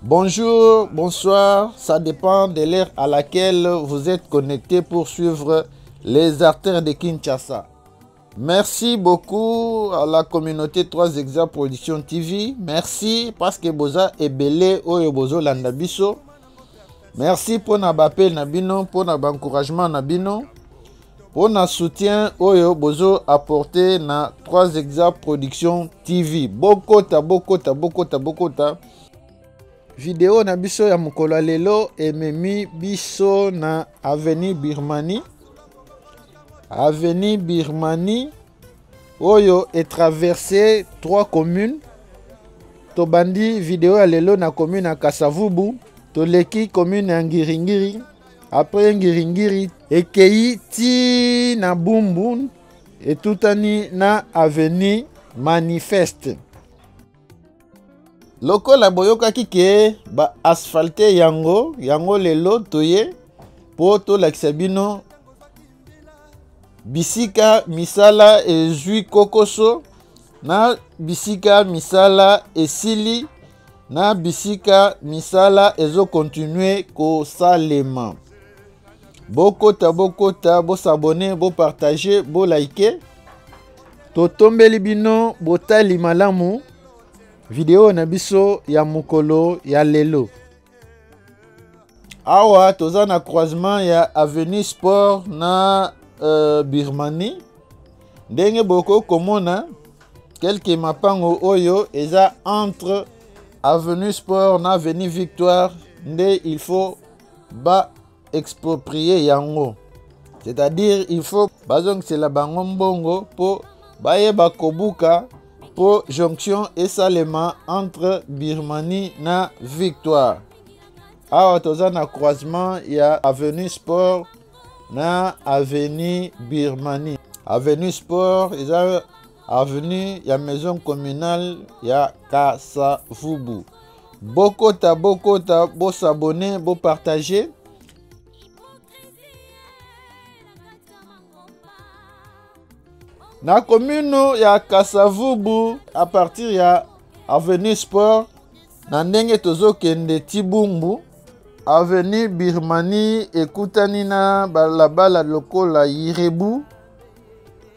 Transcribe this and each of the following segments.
Bonjour, bonsoir, ça dépend de l'heure à laquelle vous êtes connecté pour suivre les artères de Kinshasa. Merci beaucoup à la communauté 3 Exa Production TV. Merci parce que boza ebele oyo bozo landa biso. Merci pour na bapel na bino, pour na encouragement na bino, pour na soutien oyo bozo apporter na 3 Exa Production TV. Bokota. Vidéo na biso ya mokolo lelo ememi biso na Avenue Birmanie. Avenue Birmanie oyo est traversé 3 communes. Tobandi vidéo ya lelo na commune ya Kasavubu, toleki commune ya Ngiringiri. Après Ngiringiri ekei ti na Bumbu etutani na Avenue Manifeste. Lokola boyokaki ke ba asphalte yango lelo toye po tolakisa bino bisika misala ezwi kokoso, na bisika misala esili, na bisika misala ezo continue kosalema. Bokota, bo s'abonner, bo partager, bo like. Totombeli bino botali malamu video na biso ya mokolo ya lelo. Awa toza na croisement ya Avenue Sport na Birmanie. Ndenge boko komona quelques mapango oyo eza entre Avenue Sport na Avenue Victoire, nde il faut ba exproprier yango. C'est-à-dire il faut bazong c'est la bango mbongo po baye bakobuka pour jonction esalema entre Birmanie na Victoire. Awa toza na croisement ya Avenue Sport na Avenue Birmanie. Avenue Sport eza avenue ya maison communale ya Kasavubu. Bokota, bo s'abonner, bo partager. Na commune ya Kasavubu, à partir ya Avenue Sport, na ndenge tozokende Tibumbu, Avenue Birmanie ekutani na balabala lokola Irebu.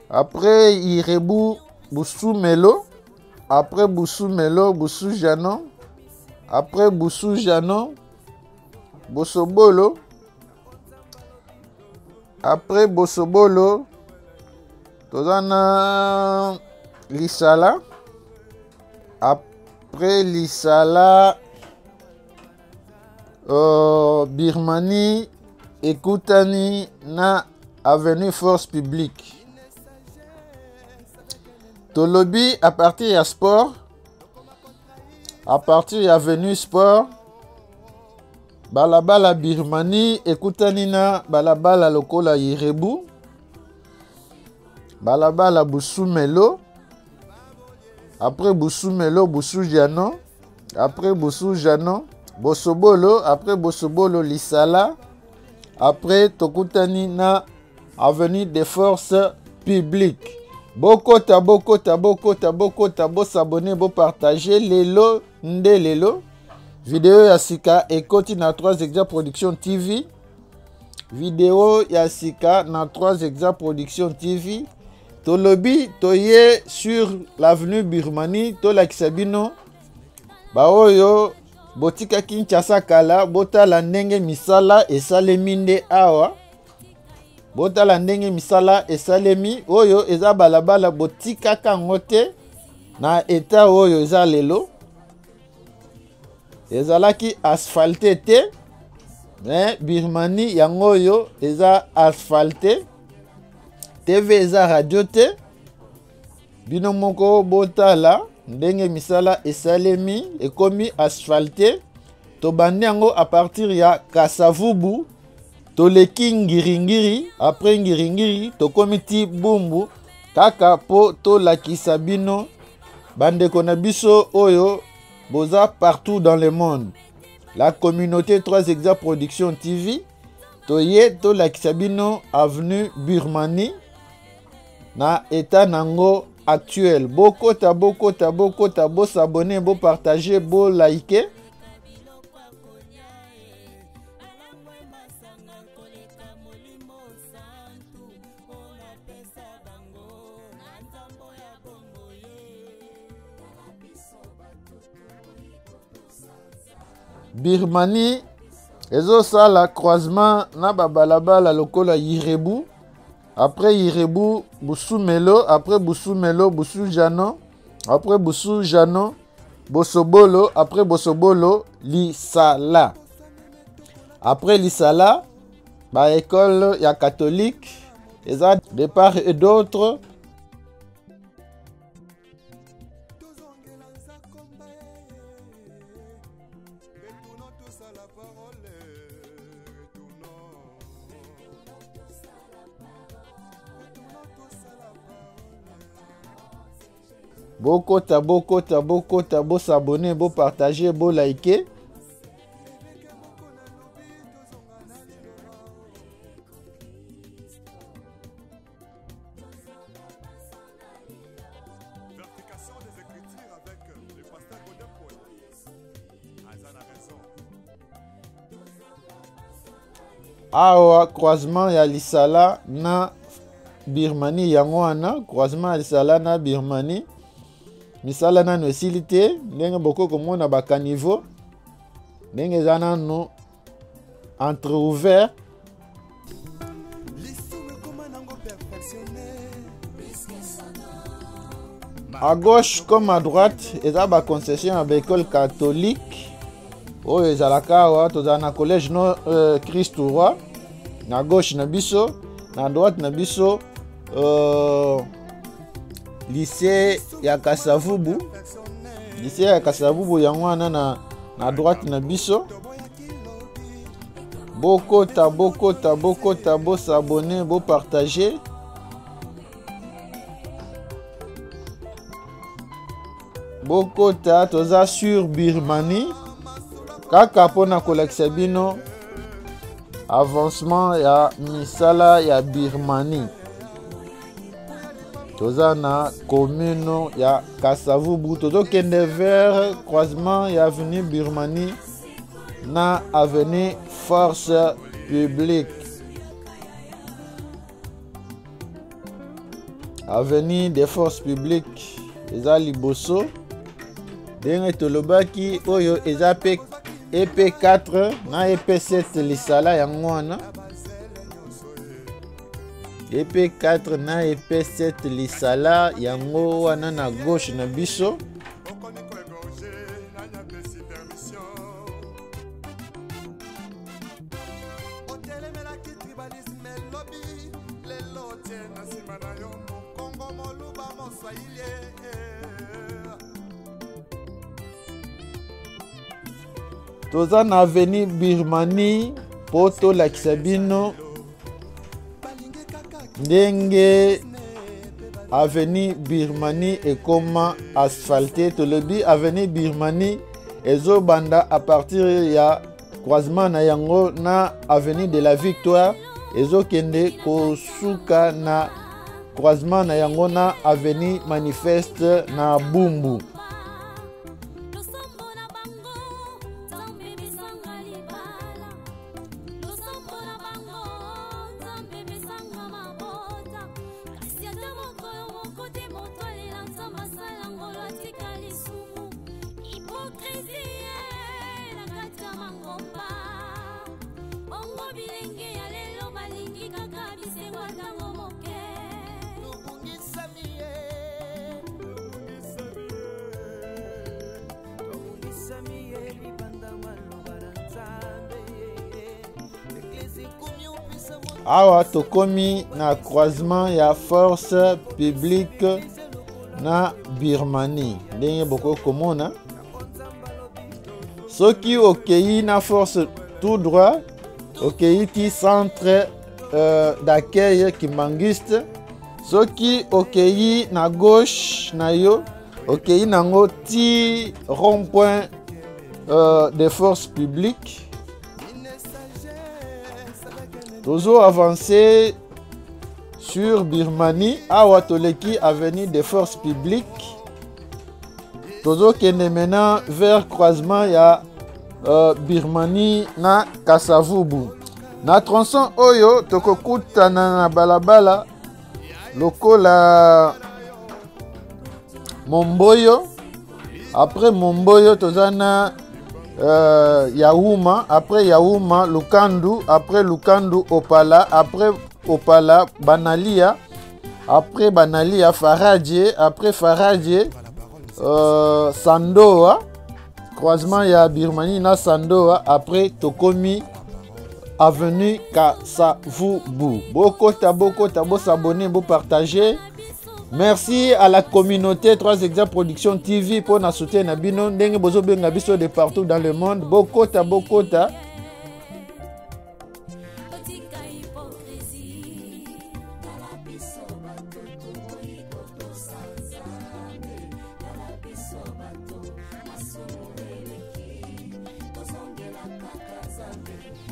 Après Irebu, Busumelo. Après Busumelo, Busujano. Après Busujano, Bosobolo. Après Bosobolo, tozana Lisala. Après Lisala, Birmanie ekutani na Avenue Force Publique. Tolobi à partir ya Sport, à partir ya Avenue Sport, balabala Birmanie ekutani na balabala lokola Irebu. Balabala Busumelo. Après Busumelo, Busujano. Après Busujano, Bosobolo. Après Bosobolo, Lisala. Après tokutani na Avenue des Forces Publiques. Bokota, bo s'abonner, bo partager. Lelo, nde lelo. Vidéo ya sika ekoti na 3 Exa Production TV. Vidéo ya sika na 3 Exa Production TV. Tolobi toye sur l'avenue Birmanie, tolakisa bino baoyo botika Kinshasa kala, botala ndenge misala esalemi nde awa. Botala ndenge misala esalemi oyo eza balabala botika kango te na eta oyo eza lelo. Ezalaki asphalte te, mais Birmanie yango oyo eza asphalte. TV eza radio te. Bino moko botala ndenge misala esalemi ekomi asphalte. Tobandi yango à partir ya Kasavubu, toleki Ngiringiri. Après Ngiringiri tokomi ti Bumbu kaka po tolakisa bino bandeko na biso oyo boza partout dans le monde. La communauté 3 Exa Production TV toye tolakisa bino Avenue Birmanie na état nango actuel. Bokota, bo s'abonner, bo partager, bo liker. Birmanie ezosala croisement na babalabala lokola Yirebu. Après Yirebu, Busumelo. Après Busumelo, Busujano. Après Busujano, Bosobolo. Après Bosobolo, Lisala. Après Lisala, ba école ya catholique. Et ça, de part et d'autre. Bokota, bo s'abonner, bo partager, bo liker. Awa croisement ya Lisala na Birmanie yango wana croisement ya Lisala na Birmanie misala nano esili te ndenge boko komona bakaniveau ndenge eza nano entre-ouvert. À gauche comme à droite eza baconcession ya baécole catholique oyo ezalaka awa tozala na collège no Christ Roi na gauche na biso, na droite na biso lycée ya Kasavubu. Lycée ya Kasavubu yango wana na droite na biso. Bokota, bo s'abonner, bo partager. Bokota toza sur Birmanie. Kaka pona kolekisa bino avancement ya misala ya Birmanie. Toza na commune ya Kasavubu. Tozo kende vers croisement ya avenue Birmanie na avenue Force Publique. Avenue des Forces Publiques eza liboso. Denge tolobaki oyo eza EP4 na EP7 Lisala yango wana. EP4 na EP7 Lisala yango wana na gauche na biso. Toza na avenue Birmanie poto lakisa bino ndenge avenue Birmanie ekoma asphalté. Tolobi avenue Birmanie ezobanda à partir ya croisement na yango na avenue de la Victoire ezokende kosuka na croisement na yango na avenue Manifeste na Bumbu. Awa tokomi na croisement ya Force Publique na Birmanie. Ndenge boko komona soki okei na Force tout droit okei ti centre d'accueil Kimangiste. Soki okei na gauche na yo okei nango ti rond-point des Forces Publiques. Toujours avancé sur Birmanie, awa toleki avenue des Forces Publiques. Toujours kende maintenant vers croisement ya Birmanie na Kasavubu. Na tronçon oyo tokokutana na balabala lokola Momboyo. Après Momboyo tozana Yaouma, après Yaouma, Lukandu, après Lukandu, Opala, après Opala, Banalia, après Banalia, Faradje, après Faradje, Sandoa, croisement ya Birmanie na Sandoa, après Tokomi, avenue Kasavubu. Bokota, bo s'abonner, bo partager. Merci à la communauté 3 Exemples Production TV pour nous soutenir Nabino ndenge bozo benga biso de partout dans le monde. Bokota.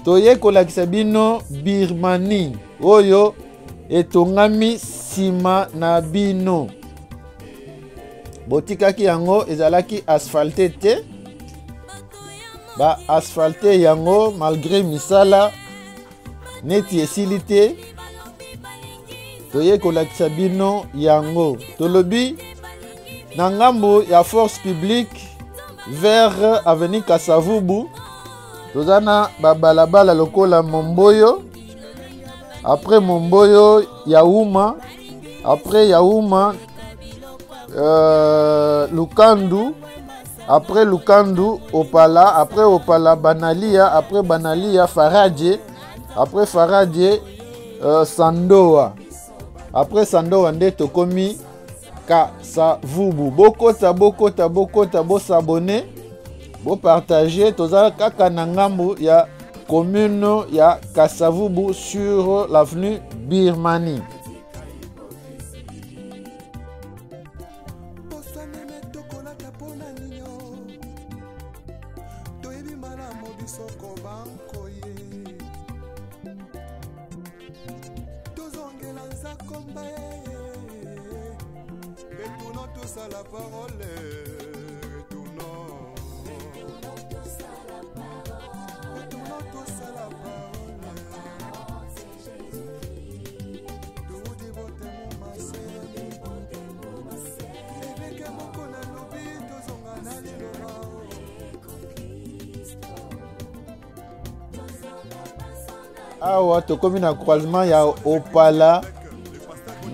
Toye kolakisa bino Birmanie oyo etongami sima na bino. Botikaki yango ezalaki asphalté te. Ba asphalté yango malgré misala neti esili te. Toye kolakisa bino yango. Tolobi na ngambo ya force publique vers avenue Kasavubu. Tozana babalabala lokola Momboyo. Après Momboyo, Yaouma. Après Yaouma, Lukandu. Après Lukandu, Opala. Après Opala, Banalia. Après Banalia, Faradje. Après Faradje, Sandoa. Après Sandoa, nde tokomi Kasavubu. Bokota, bo s'abonner. Bo partager. Toza kaka na ngambo ya commune ya Kasavubu sur l'avenue Birmanie. Awa tokomi na croisement ya Opala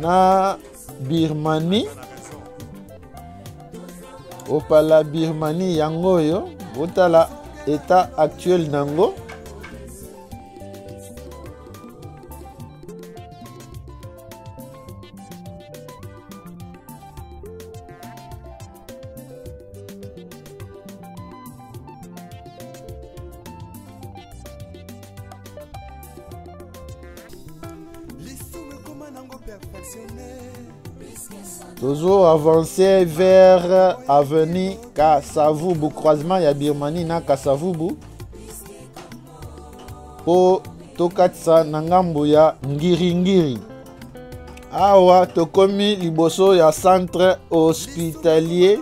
na Birmanie. Opala Birmanie yango yo otala état actuel nango. Toujours avancer vers avenue Kasavubu, croisement ya Birmanie na Kasavubu. Po tokatsa na ngambo ya Ngiringiri. Awa tokomi liboso ya centre hospitalier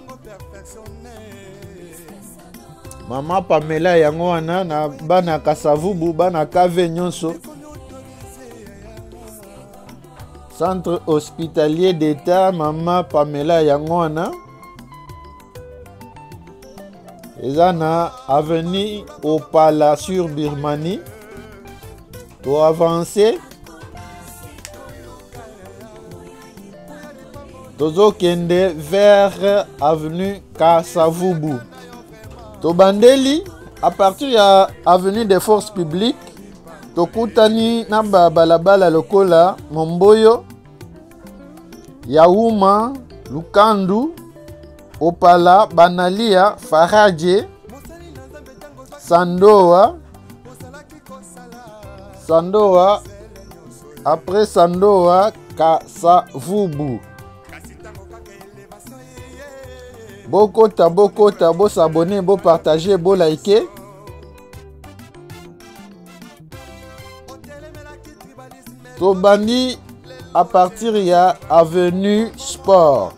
Mama Pamela yango wana na bana Kasavubu, bana kave nyonso. Centre hospitalier d'État Mama Pamela Yangwana. Ezana avenue Opala sur Birmanie. Pour avancer, Tozo kende vers avenue Kasavubu. Tobandeli à partir ya avenue des forces publiques. Tokutani namba balabala lokola Momboyo, Yaouma, Lukandu, Opala, Banalia, Faradje, Sandoa, après Sandoa, Kasavubu. Bokota, bo s'abonner, bo partager, bo liker. Tobandi à partir ya avenue Sport.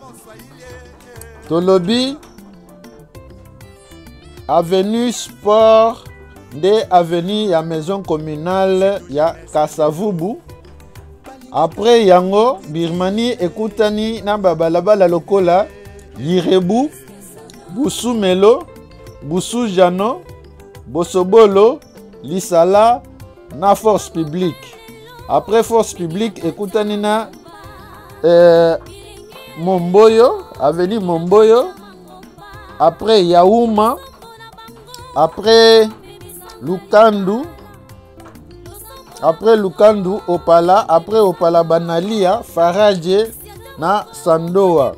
Tolobi avenue Sport de avenue ya maison communale ya Kasavubu. Après yango Birmanie ekutani na balabala lokola Yirebu, Busu Melo, Busu Jano, Bosobolo, Lisala, na force publique. Après force publique, écoutez na Momboyo, avenue Momboyo. Après Yaouma. Après Lukandu. Après Lukandu, Opala. Après Opala, Banalia, Faradje, na Sandoa.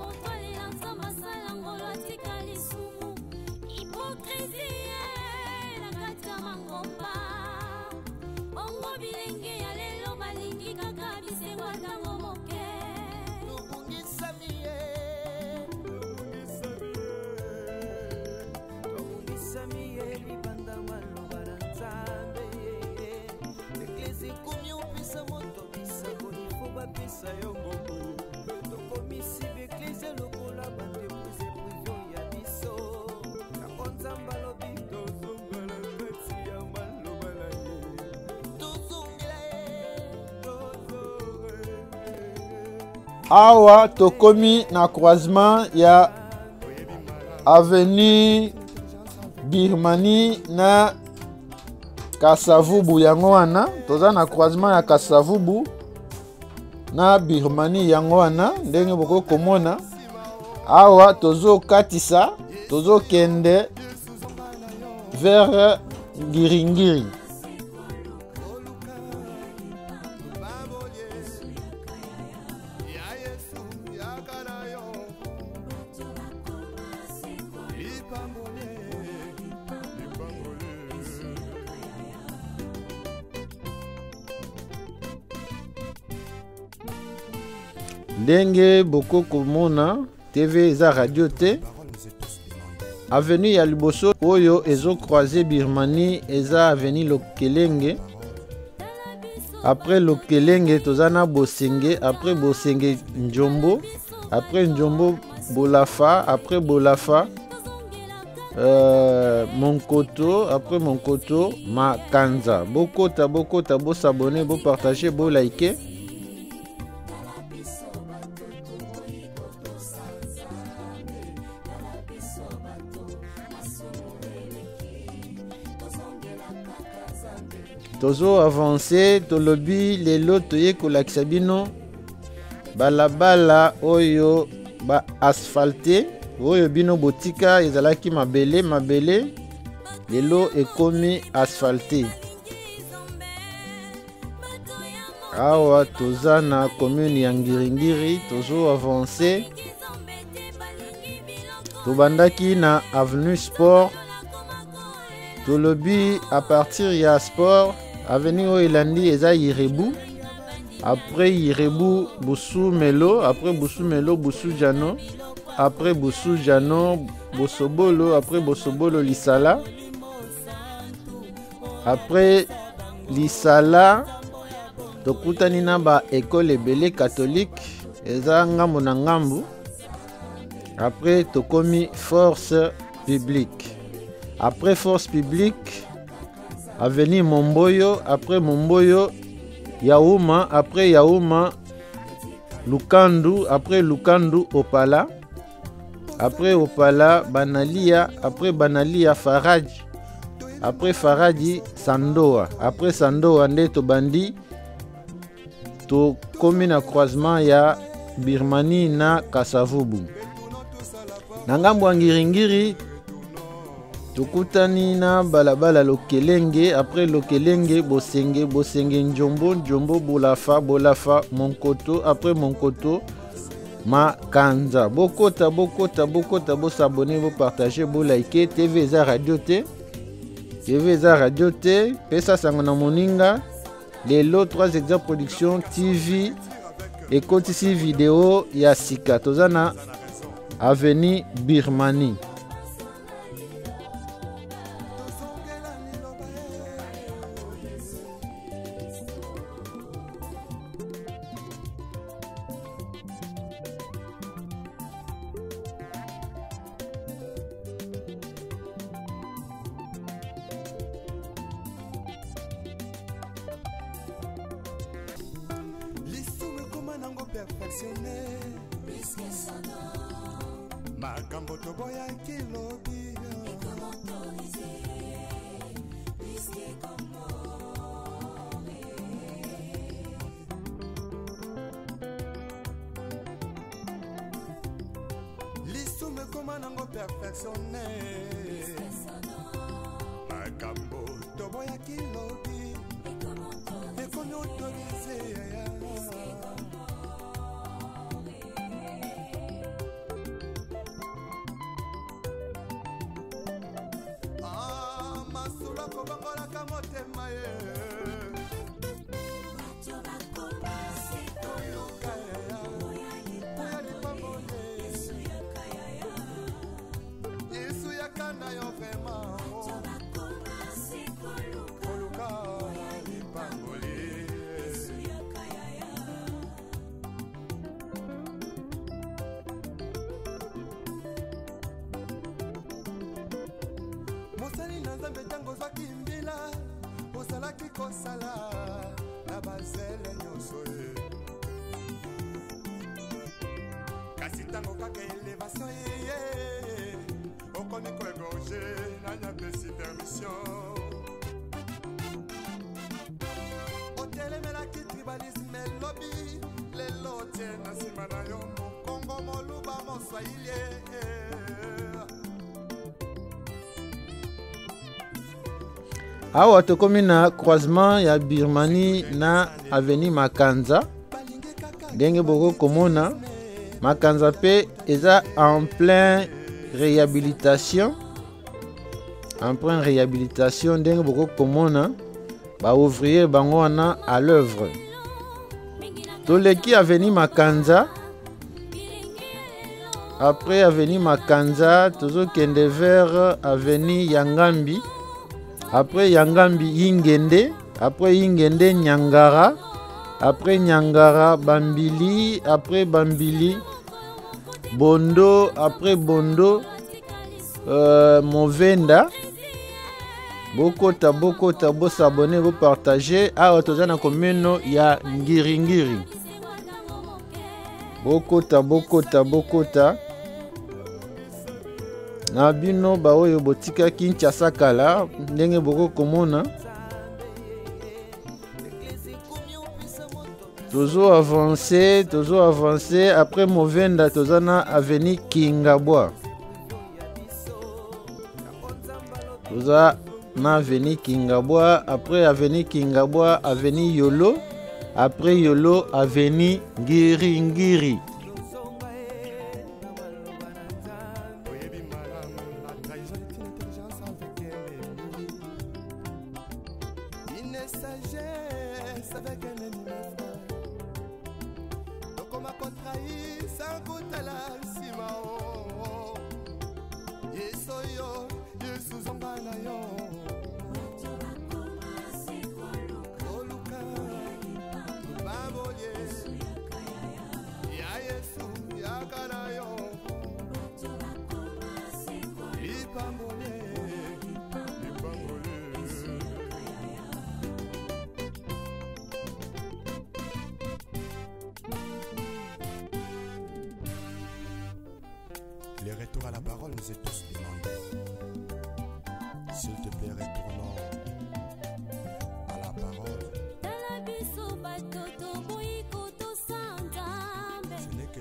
Awa tokomi na croisement ya avenue Birmanie na Kasavubu yango wana. Toza na croisement ya Kasavubu na Birmanie yango wana. Ndenge boko komona. Awa tozo katisa, tozo kende vers Ngiringiri. Ndenge boko komona TV eza radio te. Avenue ya liboso oyo ezo croiser Birmanie eza avenue Lokelenge. Après Lokelenge tozana Bosenge. Après Bosenge Njombo. Après Njombo Bolafa. Après Bolafa Monkoto. Après Monkoto Makanza. Bokota bo s'abonner, bo partager, bo liker. Tozo avancé tolobi lelo toye kolakisa bino balabala oyo ba asphalté oyo bino botika ezalaki mabele lelo ekomi asphalté. Awa toza na commune ya Ngiringiri. Tozo avancé tobandaki na avenue Sport. Tolobi à partir ya Sport avenue Oilandi eza Yirebu. Après Yirebu Boussou Melo. Après Boussou Melo Boussou Jano. Après Boussou Jano Bosobolo. Après Bosobolo Lisala. Après Lisala tokutani na ba école ebele catholique eza ngambo na ngambu. Après tokomi force publique. Après force publique avenue Momboyo. Après Momboyo Yaouma. Après Yaouma Lukandu. Après Lukandu Opala. Après Opala Banalia. Après Banalia Faradji. Après Faradji Sandoa. Après Sandoa nde tobandi tokomi na croisement ya Birmanie na Kasavubu. Na ngambo ya Ngiringiri tokutani na balabala Lokelenge. Après Lokelenge Bosenge. Bosenge Njombo. Njombo Bolafa. Bolafa Monkoto. Après Monkoto Makanza. Bokota bo s'abonner, bo partager, bo liker. TV eza radio te. TV eza radio te. Pesa sango na moninga. Lelo 3 Exa Production TV. Ekotisi vidéo ya sika. Tozana avenue Birmanie. motema nango perfectionné makambo toboya kilobi ekomi autorisé masula kobongolaka motema ye Yesu yakana yo vraiment koluka lipangoli mosali na nzambe ntango ozwaki mbila ozalaki kosala na bazele nyonso ye kasi ntango kaka elevation ye okomi koegorge nanya pesi permission otelemelaki tribalisme elobi lelo tie na nsima na yo mokongo moluba moswahili awa tokomi na croisement ya Birmanie na avenue Makanza ndenge boko komona Makanza pe eza en plein réhabilitation ndenge boko komona ba ouvrier bango wana à l'œuvre toleki avenue Makanza après avenue Makanza tozokende vers avenue Yangambi après Yangambi Yingende après Yingende Nyangara après Nyangara Bambili après Bambili Bondo après Bondo Movenda bokota bo s'abonner bo partager awa toza na commune ya Ngiringiri bokota na bino ba oyo botika Kinshasa kala ndenge boko komona toujours avancer après Movenda tozana avenue Kingabwa toza na avenue Kingabwa après avenue Kingabwa avenue Yolo après Yolo avenue Ngiringiri Les retours à la parole nous est tous demandés. S'il te plaît, retournons à la parole. Ce n'est que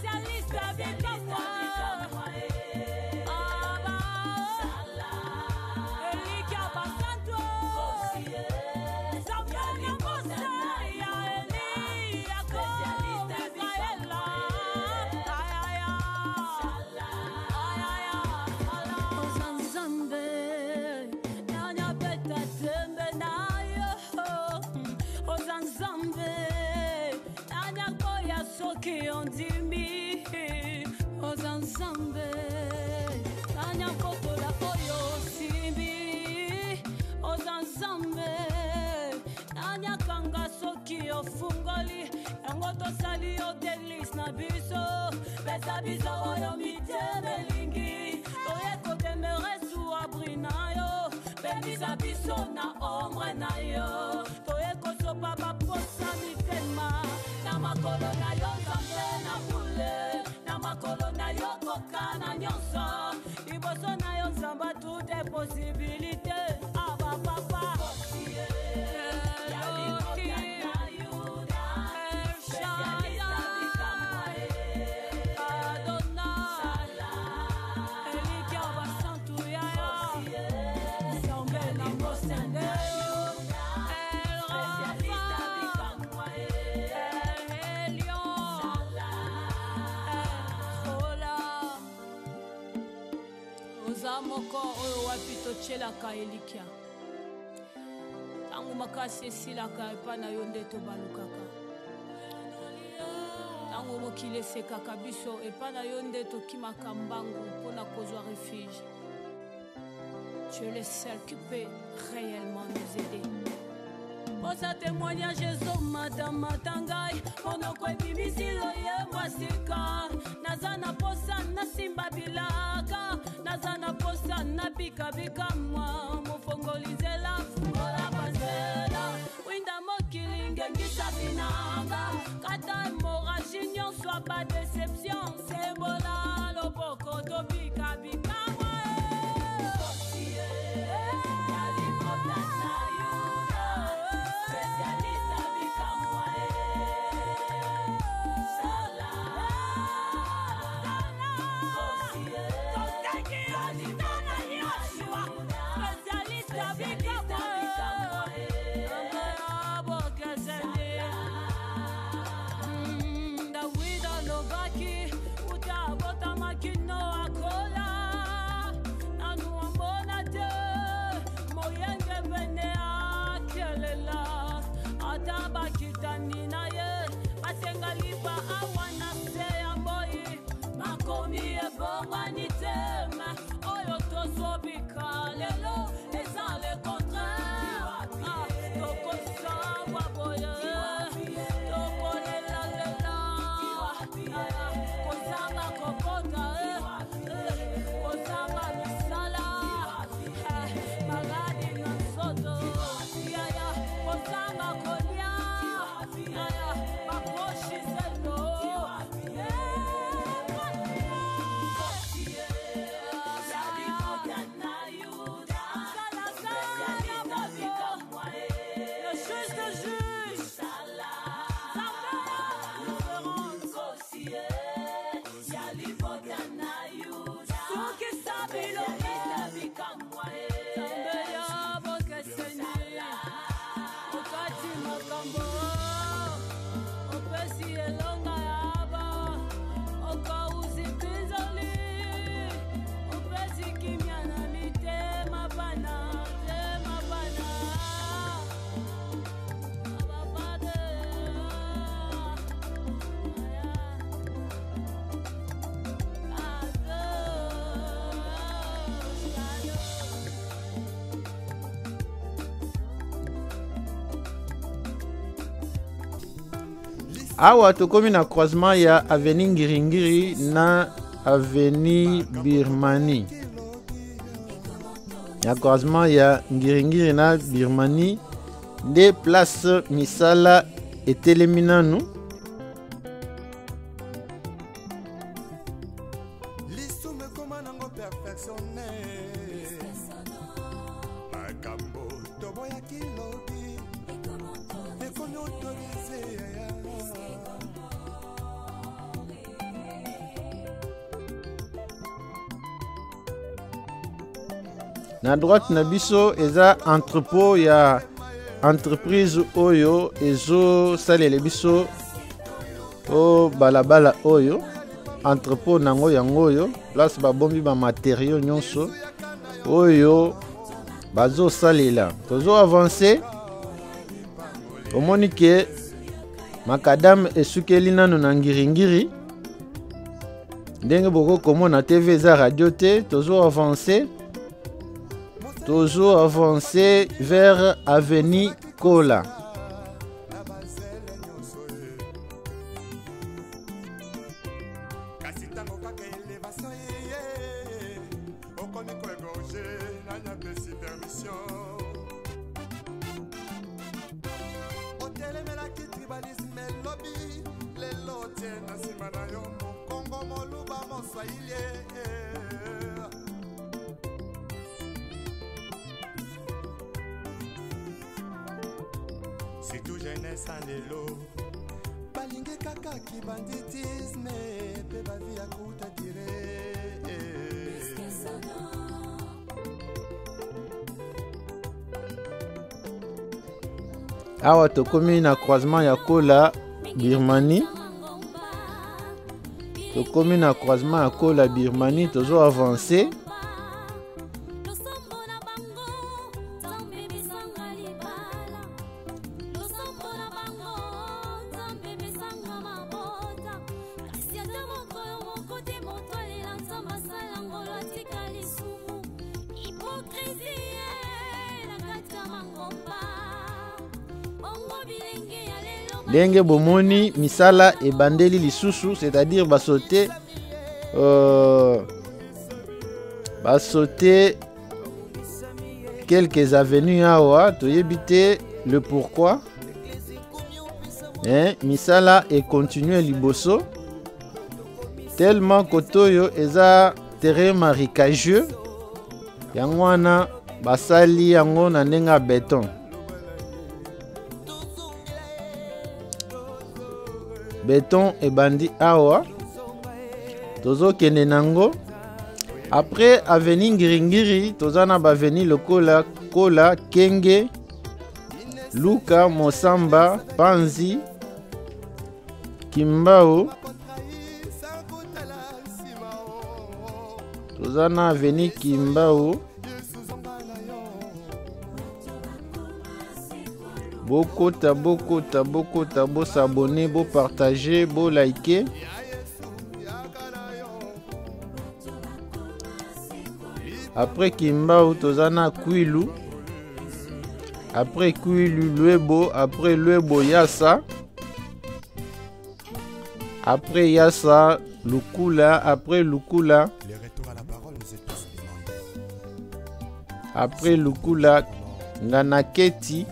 Spécialiste avec biso oyo miteme lingi toyeko demere su abri na yo bebisa biso na ombre na yo toyeko sopa baposa mitema na makolo na yo nzambe na bule na makolo na yo kokana nyonso liboso na yo nzamba toutes les possibilités aba papa moko oyo wapi tochelaka elikia tangu makasi esilaka epa na yo nde tobalukaka tangu mokili esekaka biso epa na yo nde tokimaka mbangu mpona kozwa refuge. Tu es le seul qui peut réellement nous aider. Pour sa témoignage madame matangai monoko ebimisilo yembwa sika nazana posa na simba bilaka nazana posa na bikabika mwa mofongolizela fungola bazela winda mokili ngengisa binanga kata moraji nyonso ba déception sembola loboko tobikabika Awa tokomi na croisement ya avenue Ngiringiri na avenue Birmanie. Ya croisement ya Ngiringiri na Birmanie de place misala etelemi nanu. Na droite na biso eza entrepôt ya entreprise oyo ezo salele biso o balabala oyo entrepôt nango yango oyo place babombi ba matériaux nyonso oyo bazo salela tozo avancer omoni ke makadam esukeli nano na Ngiringiri ndenge boko komona TV za radio te tozo avancer toujours avancé vers avenue Kola. danger, nanya pesi permission. Otelemelaki tribalisme lobby, lelo tie na nsima na yo mokongo moluba moswahili. C'est tout jeunesse en lelo. Balingi kaka ki banditisme, pe bavi ya kuta dire. Awa tokomi na croisement ya Kola Birmanie. Tokomi na croisement ya Kola Birmanie, tozo avancer. Ndenge bomoni misala e bandeli lisusu, c'est-à-dire basote quelques avenues awa toyebite le pourquoi. Misala e continue liboso tellement kotoyo eza terrain marécageux yango wana basali yango na ndenga béton. Béton et bandi awa tozo kende nango. Après avenue Ngiringiri tozana ba avenue lokola Kola, Kenge, Luka, Mosamba, Panzi, Kimbao. Tozana avenue Kimbao. Bokota, bo s'abonner, bo partager, bo liker. Après Kimbao, tozana Kwilu. Après Kwilu, Luebo. Après Luebo, Yassa. Après Yassa, Lukula. Après Lukula. Les retours à la parole nous est tous demandés. Après Lukula, Nganaketi.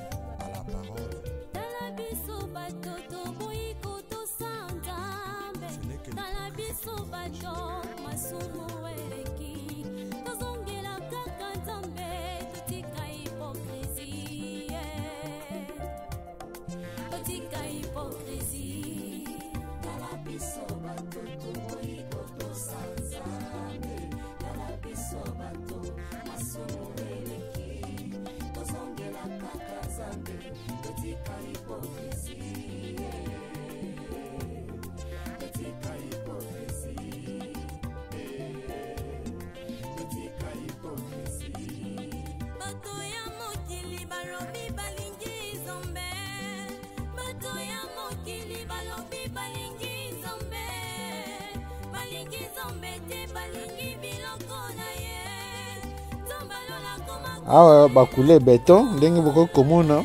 Awa bakule béton ndenge boko komona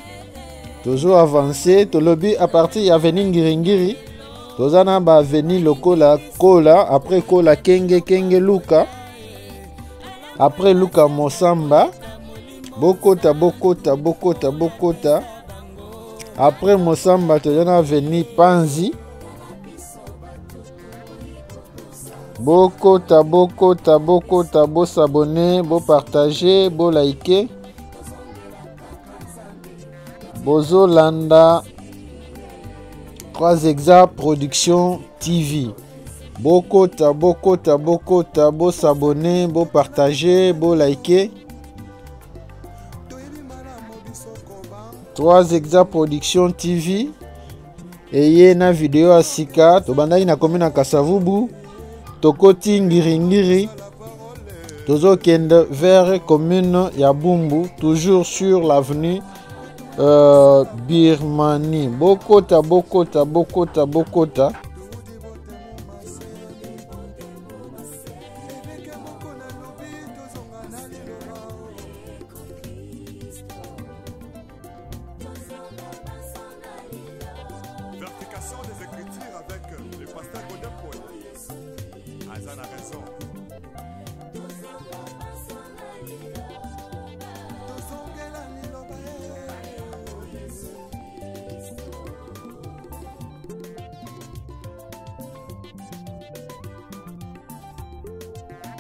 toujours avancer tolobi à partir ya avenue Ngiringiri tozana ba avenue lokola Kola, après Kola Kenge Luka, après Luka Mosamba, Bokota, après Mosamba tozana avenue Panzi, Bokota, bo s'abonner, bo partager, bo liker. Bozo Landa 3 Exa Production TV. Bokota, bo s'abonner, bo partager, bo liker. 3 Exa Production TV. Eye na vidéo asika, tobandaki na commune na Kasavubu. Tokoti Ngiringiri, tozo kende vers commune ya Bumbu, toujours sur l'avenue Birmanie. Bokota. Vertication des écritures avec le pasteur Godin. Azana raison.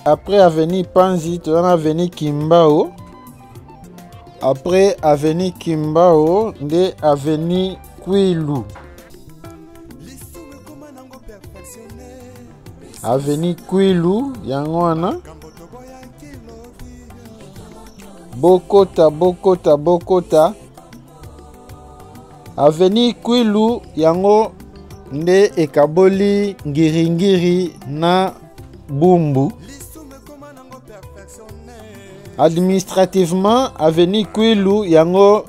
après avenue Panzi, toza na avenue Kimbao. Après avenue Kimbao, nde avenue Kwilu. Avenue Kwilu, yango wana. Bokota. Avenue Kwilu, yango nde ekaboli Ngiringiri na Bumbu. Administrativement, avenue Kwilu, yango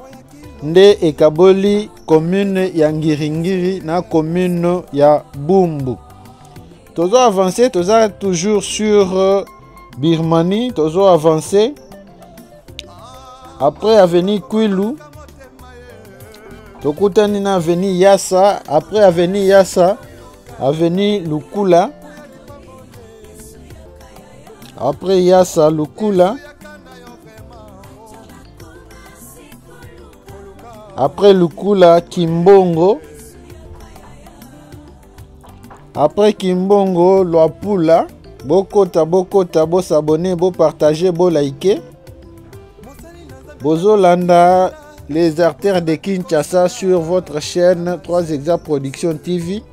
nde ekaboli commune ya Ngiringiri na commune ya Bumbu. Tozo avancé, toza toujours sur Birmanie, tozo avancé. Après avenue Kwilu, tokutani na avenue Yassa. Après avenue Yassa, avenue Lukula. Après Yassa, Lukula. Après Lukula, Kimbongo. Après Kimbongo, Luapula. Bokota, bo s'abonner, bo partager, bo liker. Bozo Landa, les artères de Kinshasa sur votre chaîne 3 Exa Production TV.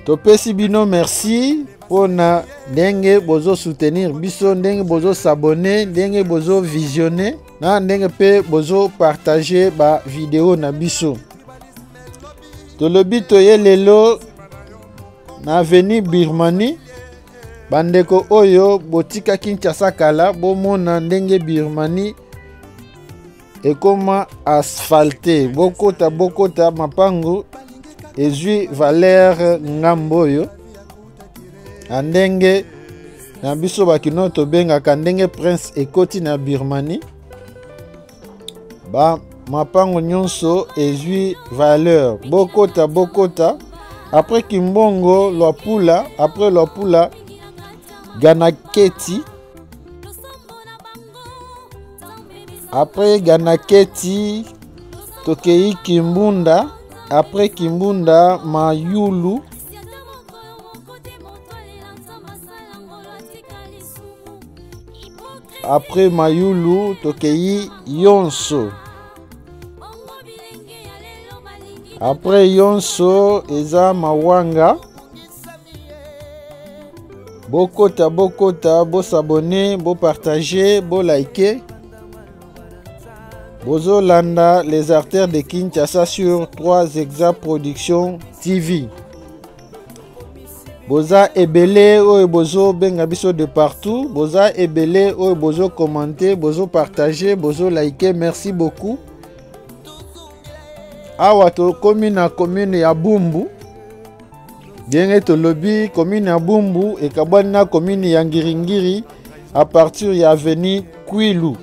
Topesi bino merci pona ndenge bozo soutenir biso, ndenge bozo s'abonner, ndenge bozo visionner, na ndenge pe bozo partager ba vidéo na biso. Tolobi toye lelo na avenue Birmanie. Bandeko oyo botika Kinshasa kala bomona ndenge Birmanie ekoma asphalté. Bokota mapango ezwi Valère Ngamboyo. Andenge na biso bakino tobengaka ndenge Prince ekoti na Birmanie. Ba mapango nyonso ezwi valeur. Bokota. Après Kimbongo, Luapula. Après Luapula, Ganaketi. Après Ganaketi, tokei Kimbunda. Après Kimbunda, Mayulu. Après Mayulu, tokei Yonso. Après Yonso, eza Mawanga. Bokota, bo s'abonner, bo partager, bo liker. Bozo Landa, les artères de Kinshasa sur 3 Exa Production TV. Boza ebele oyo bozo benga biso de partout. Boza ebele oyo bozo commenter, bozo partager, bozo liker. Merci beaucoup. Awa to commune ya Bumbu. Genge to lobby commune ya Bumbu et kabani na commune ya Ngiringiri à partir ya avenue Kwilu.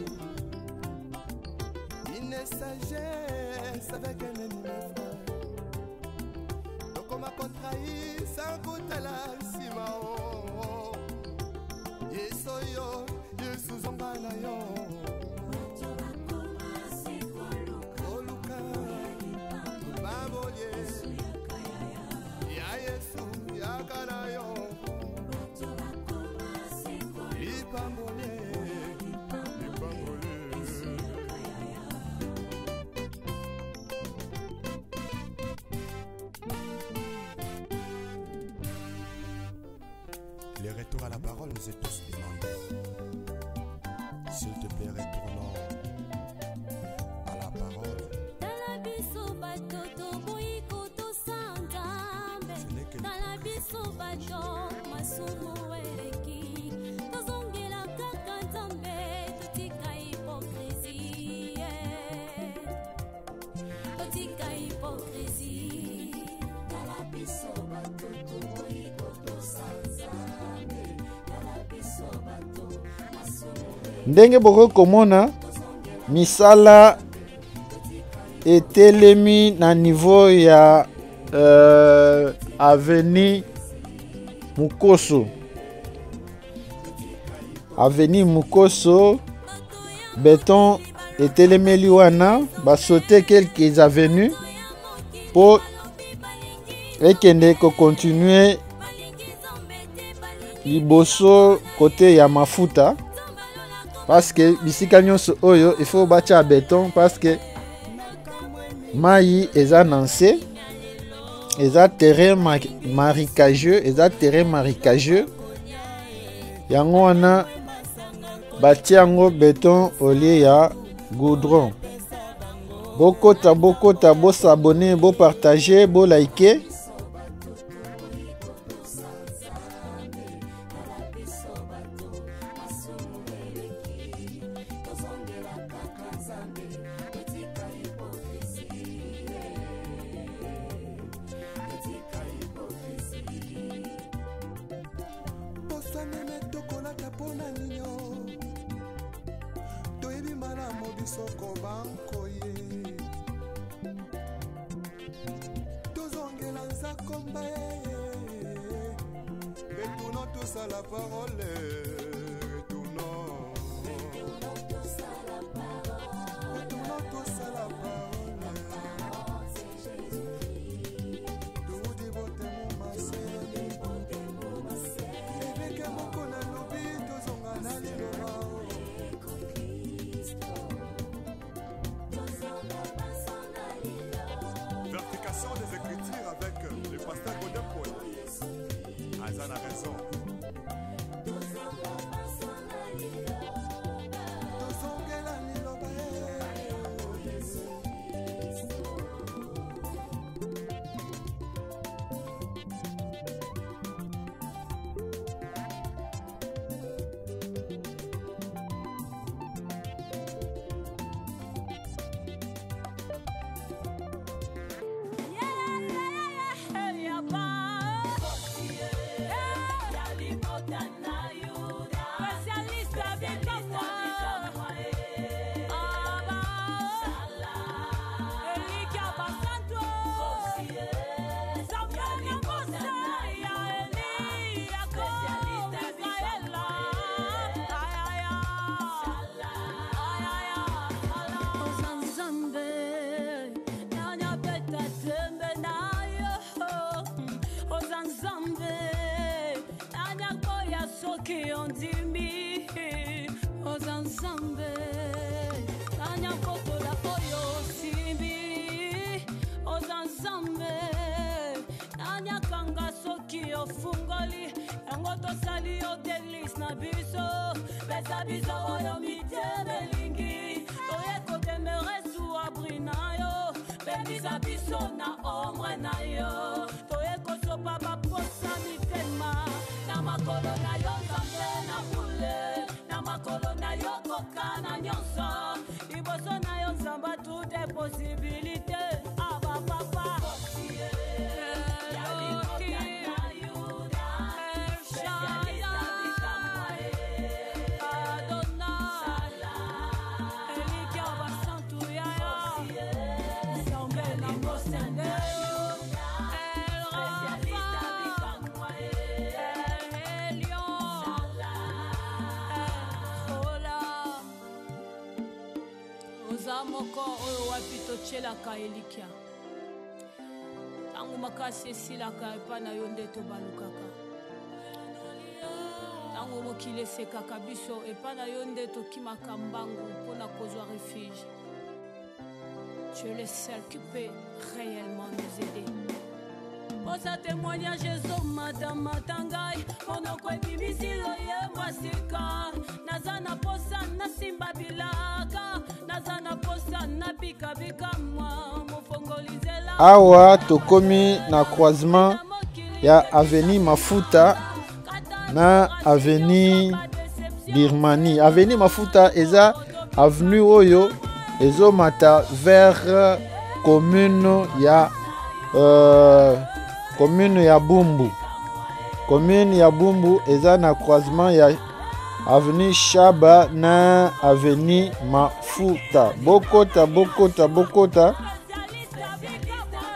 Les retours à la parole nous est tous demandés. S'il te plaît, retournons à la parole. Ce n'est que ndenge boko komona misala etelemi na niveau ya avenue Mukoso. Avenue Mukoso, béton etelemeli wana basote quelques avenues pour ekende ko continuer liboso côté ya mafuta parce que bisika nyonso oyo il faut bacha béton parce que mai eza nancé eza terrain marécageux yango wana batia yango béton au lieu ya goudron. Bokota bo s'abonner, bo partager, bo liker. Retournons tous à la parole, retournons tous à la parole, tout dévoté mon massé, et que mon cona lobi, tous on a Vertication des Écritures avec le pasteur Godin Poy. Azan a raison. Fungoli, angoto sali o delis na biso, besa biso oyo mitebe lingi, oye kote meresu abrina yo, bebisa biso na ombre na yo, oye kosopa baposa mitema, na makolo na yo zambe na pule, na makolo na yo kokana nyonso, iboso na yo zamba toutes les possibilités, aba papa. Moko oyo wapi tochelaka elikia tangu makasi esilaka epa na yo nde tobalukaka tangu mokili esekaka biso epa na yo nde tokimaka mbangu mpona kozwa refuge. Tu es le seul qui peut réellement nous aider. Pour sa témoignage madame matangai monoko ebimisi loye mwasika nazana posa na simba bilaka nazana posa na bika mwa mofongolizela. Awa tokomi na croisement ya avenue Mafuta na avenue Birmanie. Avenue Mafuta eza avenue oyo ezomata vers commune ya Bumbu. Commune ya Bumbu eza na croisement ya avenue Shaba na avenue Mafuta. Bokota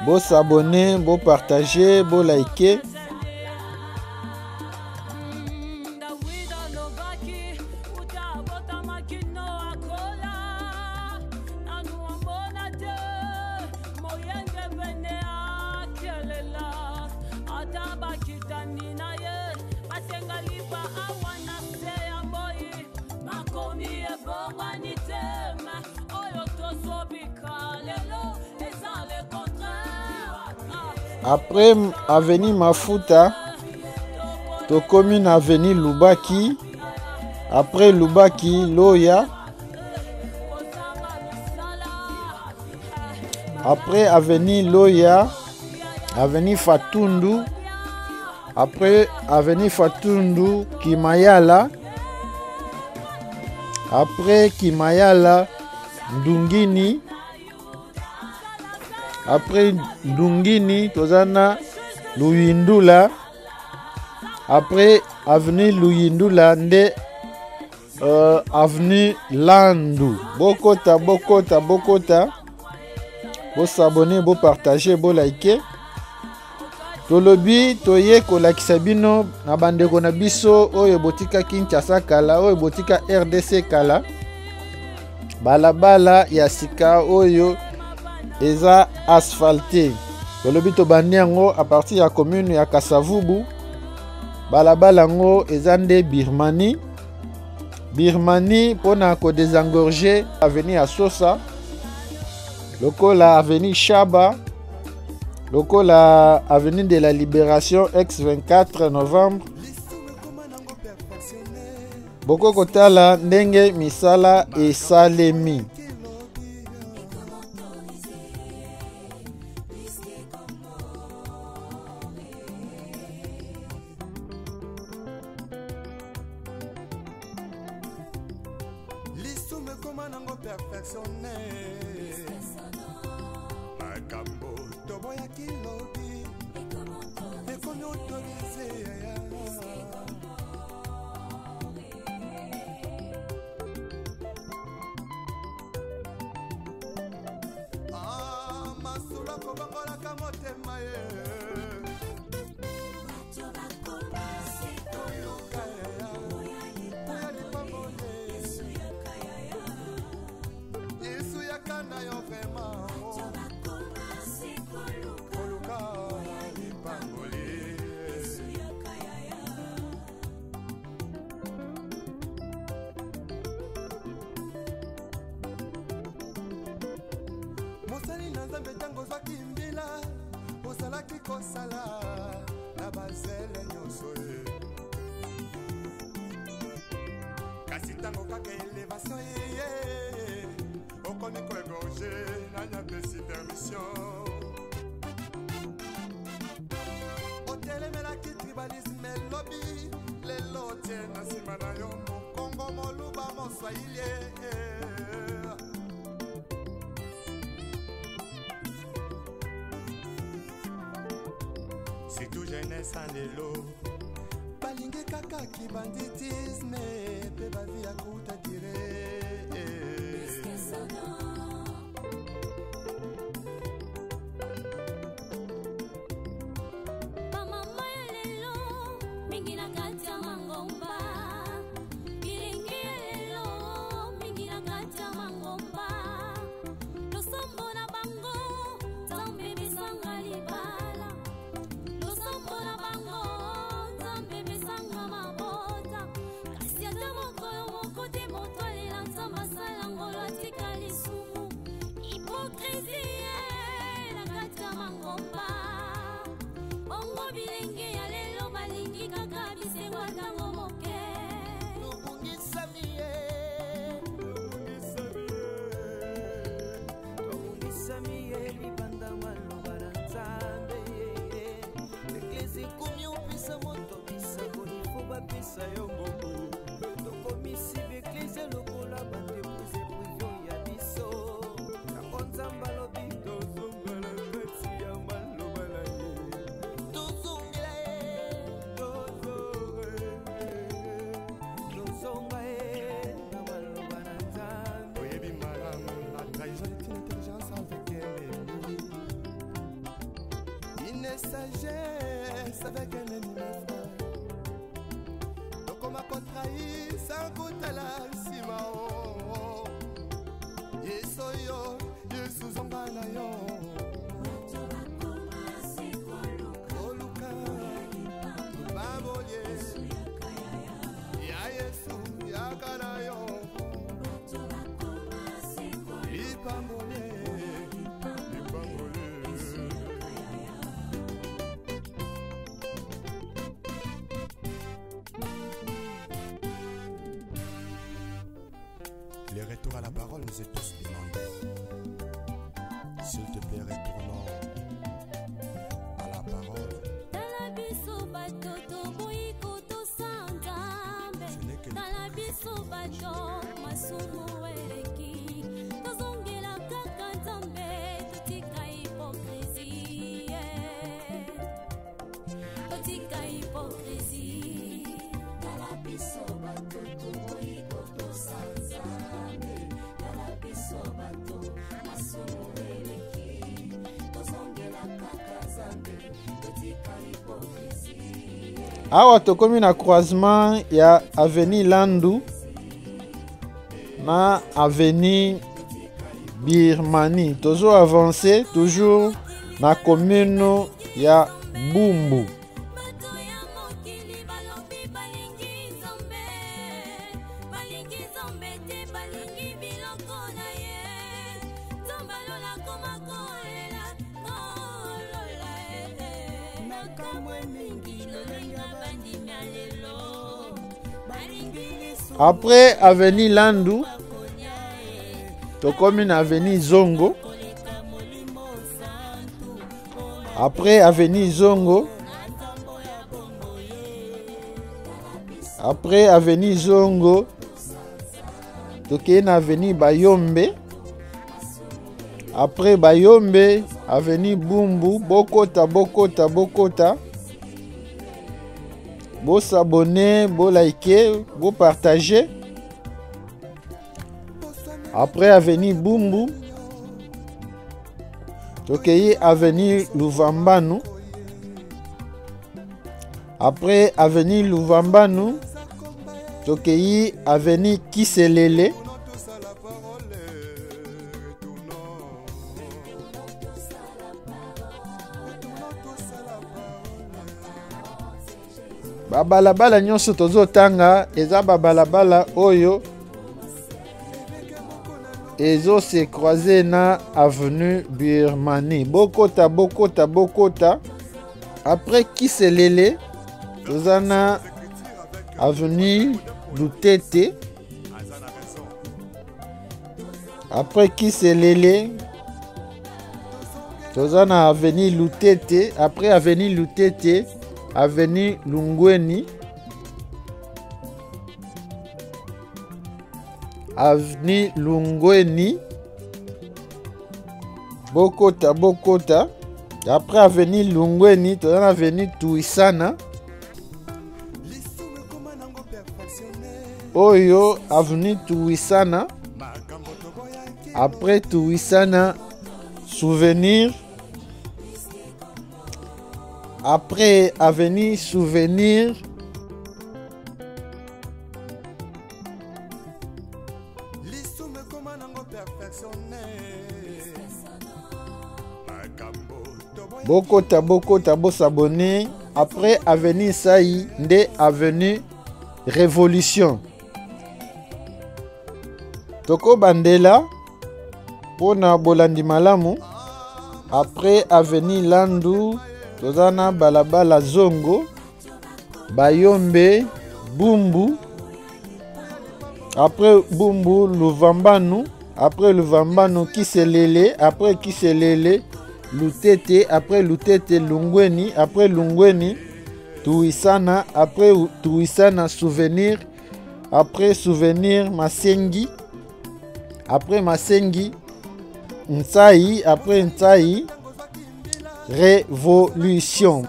bo s'abonner, bo partager, bo liker. Atabakitani na ye, asengali Après avenue Mafuta, tokomi na avenue Lubaki. Après Lubaki, Loya. Après avenue Loya, avenue Fatundu. Après avenue Fatundu, Kimayala. Après Kimayala, Ndungini. Après Ndungini, tozana Luyindula. Après avenue Luyindula, nde avenue Landu. Bokota, Bokota, Bokota. Bo s'abonner, bo partager, bo liker. Tolobi toye kolakisa bino na bandeko na biso oyo botika Kinshasa kala, oyo botika RDC kala. Balabala ya sika oyo eza asphalté. Tolobi to bandi yango a partir ya commune ya Kasavubu. Balabala ngo eza nde Birmanie. Birmanie pona ko désengorger avenue ya Sosa. Lokola avenue Chaba. Lokola avenue de la Libération ex 24 novembre. Boko kotala ndenge misala esalemi. C'est tout jeunesse en élo. Balingue kaka ki banditisme. Pe ba vie à kuta tire. Mama lelo, mingi na katia mangomba. Iringi lelo, mingi na katia mangomba. Losombo na bango, tambe bisanga libala. Losombo na bango, tambe bisanga mabota. Kasi ata mokolo moko te moto alela nzamba sala ngolo atika lisumu. Hypocrisie na katia mangomba. Bongo bilenge ya lelo balingi kaka bisewa ntango moke. Tobungisa miye libanda maloba na Nzambe. Eglise komi opesa moto bisa konifo bapesa yo mbongo. Tokomisi beglise lokola bandepuse privio ya biso. Yango Nzambe alobi tozonga na kati ya maloba na ye. Tozonga na maloba na Nzambe. Oyebi malamu la trahison est une intelligence avec un ennemi. Une sagesse avec un ennemi frère. Donc on m'a contrahi sans goûter la sima. Yesoyo, Yesu zonga na yo. Oluka, baboye. Ya Yesu, ya kana yo. Les retours à la parole nous est tous demandés. S'il te plaît, retournons à la parole. Ce n'est que Awa tokomi na croisement ya avenue Landu na avenue Birmanie. Toujours avancé, toujours na commune ya Bumbu. Après avenue Landu, tokomi na avenue Zongo. Après avenue Zongo, tokomi na avenue Bayombe. Après Bayombe, avenue Bumbu, Bokota. Bo s'abonner, bo liker, bo partager. Après avenue Bumbu, tokeyi avenue Luvambanu. Après avenue Luvambanu, tokeyi avenue Kiselele. Babalabala nyonso tozotanga eza babalabala oyo ezo se croiser na avenue Birmanie. Bokota. Après Kiselele tozana avenue Lutete. Après Kiselele tozana avenue Lutete. Après avenue Lutete, avenue Lungweni. Avenue Lungweni. Bokota. Après avenue Lungweni, tu as avenue Tuisana. Oyo, avenue Tuisana. Après Tuisana, Souvenir. Après avenue Souvenir, Bokota, bo s'abonner. Après avenue Saï, nde avenue Révolution. Toko Bandela, pona Bolandi Malamu. Après avenue Landu, tozana balabala Zongo, Bayombe, Bumbu. Après Bumbu, Luvambanu. Après Luvambanu, Kiselele. Après Kiselele, Lutete. Après Lutete, Lungweni. Après Lungweni, Tuisana. Après Tuisana, Souvenir. Après Souvenir, Masengi. Après Masengi, Nsaï. Après Nsaï, Révolution.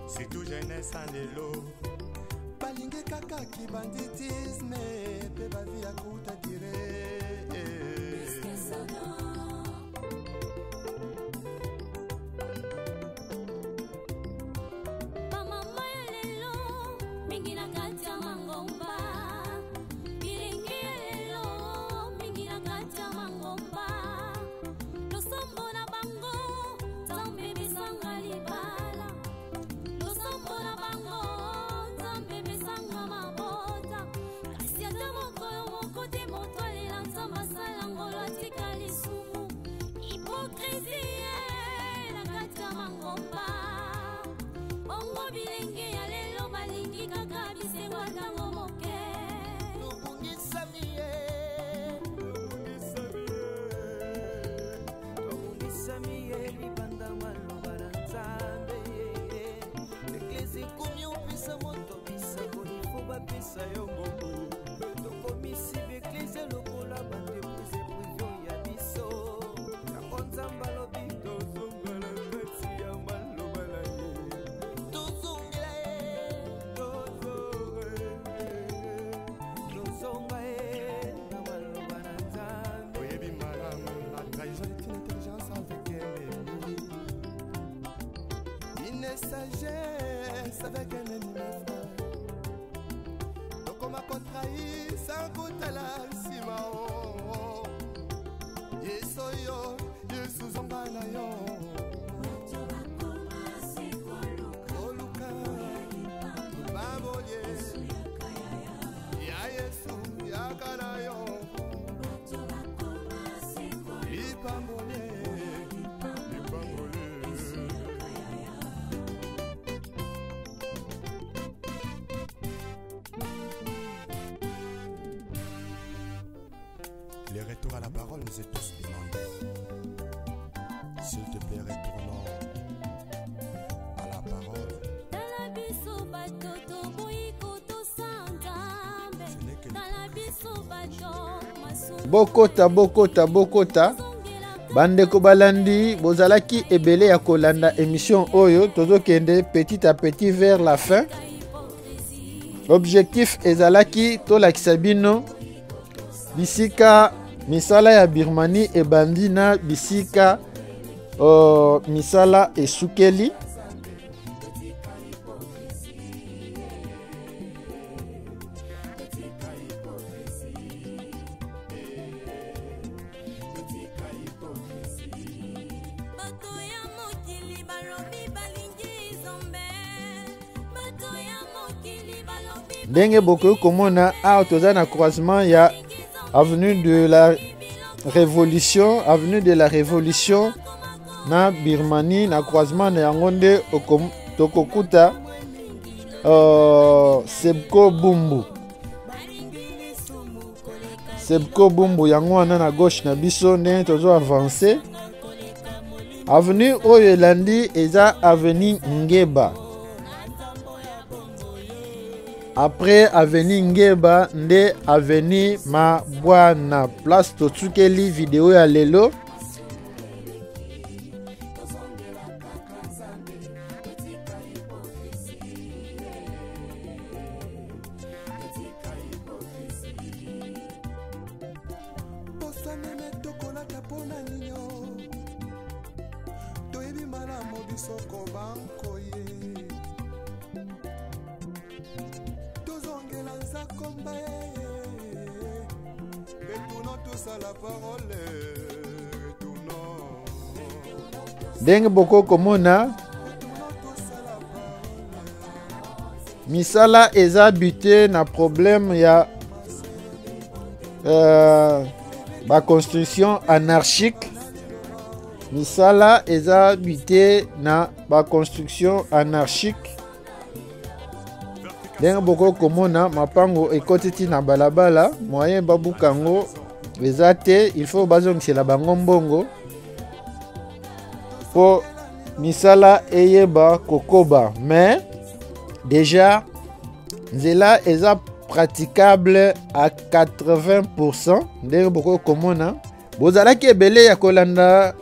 C'est tout jeunesse en élo. Balingue kaka qui banditisme. Pe ba vie à coup de tirer. savais qu'elle est mes frères. Donc on m'a contrahi sans goûter la simao. Yesoyo, Yesuzonga na yo. Oluka, Baboye, Ya Yesu, Yakana yo. Ipambole, Ipambole. Les retours à la parole nous est tous demandés. S'il te plaît, retournons à la parole. Bokota bokota bokota bandeko balandi bozalaki ebele ya kolanda émission oyo tozokende petit à petit vers la fin. Objectif ezalaki tolakisa bino bisika misala ya Birmanie ebandi na bisika misala esukeli. Ndenge boko komona a toza na croisement ya avenue de la révolution na Birmanie na croisement na yango nde tokokuta Sebko Bumbu yango wana na gauche na biso ndenge tozo avancer. Avenue oyo elandi eza avenue Ngeba. Après avenue Ngeba nde avenue Mabwana place totsukeli video ya lelo. Ndenge boko komona misala eza buté na problème ya ba construction anarchique. Misala eza buté na ba construction anarchique. Ndenge boko komona mapango ekotiti na balabala moyen babukango eza te, il faut bazongisela bango mbongo po misala eyeba kokoba. Mais déjà nzela eza praticable à 80%. Ndenge boko komona bozalaki ebele ya kolanda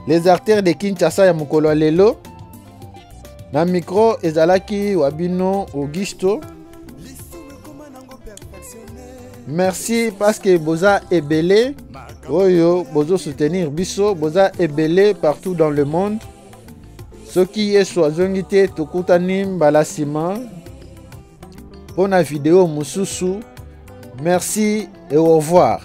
les artères de Kinshasa ya mokolo lelo. Na micro ezalaki wabino Augusto. Merci parce que boza ebele oyo bozo soutenir biso, boza ebele partout dans le monde. Soki yeso azongi te tokutani mbala sima pona vidéo mususu. Merci et au revoir.